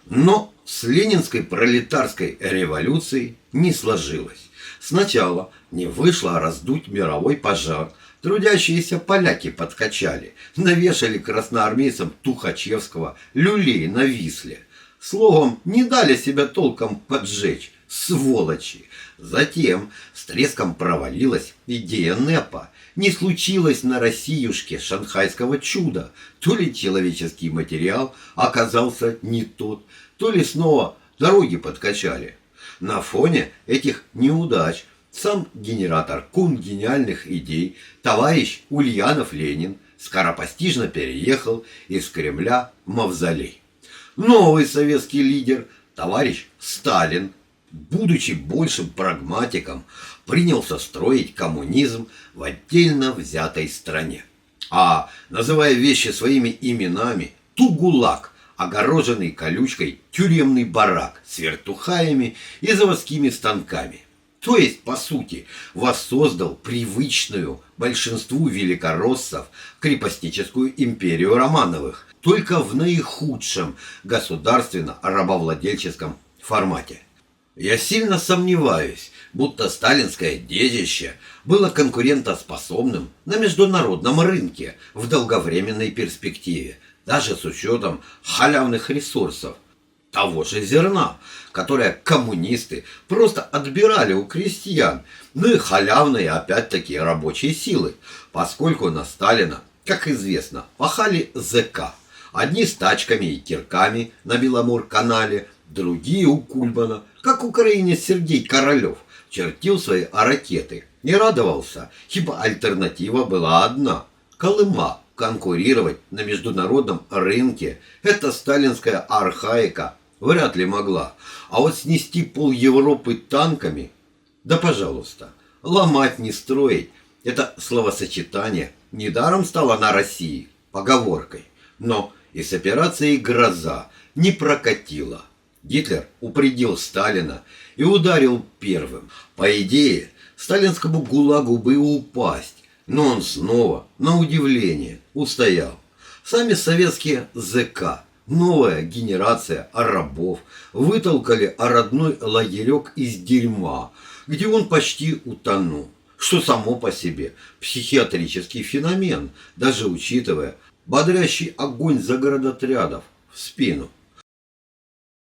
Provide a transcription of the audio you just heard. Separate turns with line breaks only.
Но с ленинской пролетарской революцией не сложилось. Сначала не вышло раздуть мировой пожар. Трудящиеся поляки подкачали, навешали красноармейцам Тухачевского люлей на Висле. Словом, не дали себя толком поджечь, сволочи. Затем с треском провалилась идея НЭПа. Не случилось на Россиюшке шанхайского чуда. То ли человеческий материал оказался не тот, то ли снова дороги подкачали. На фоне этих неудач сам генератор гениальных идей, товарищ Ульянов Ленин, скоропостижно переехал из Кремля в Мавзолей. Новый советский лидер, товарищ Сталин, будучи большим прагматиком, принялся строить коммунизм в отдельно взятой стране. А, называя вещи своими именами, ГУЛАГ, огороженный колючкой тюремный барак с вертухаями и заводскими станками. То есть, по сути, воссоздал привычную большинству великороссов крепостническую империю Романовых, только в наихудшем государственно-рабовладельческом формате. Я сильно сомневаюсь, будто сталинское детище было конкурентоспособным на международном рынке в долговременной перспективе, даже с учетом халявных ресурсов того же зерна, которое коммунисты просто отбирали у крестьян, ну и халявные опять-таки рабочие силы, поскольку на Сталина, как известно, пахали ЗК. Одни с тачками и кирками на Беломор-канале, другие у Кульмана, как украинец Сергей Королев, чертил свои ракеты и радовался, ибо альтернатива была одна – Колыма. Конкурировать на международном рынке эта сталинская архаика вряд ли могла. А вот снести пол Европы танками, да пожалуйста, ломать не строить, это словосочетание недаром стало на России поговоркой. Но и с операцией «Гроза» не прокатило. Гитлер упредил Сталина и ударил первым. По идее, сталинскому ГУЛАГу бы упасть, но он снова, на удивление, устоял. Сами советские ЗК, новая генерация рабов, вытолкали родной лагерек из дерьма, где он почти утонул. Что само по себе психиатрический феномен, даже учитывая бодрящий огонь заградотрядов в спину.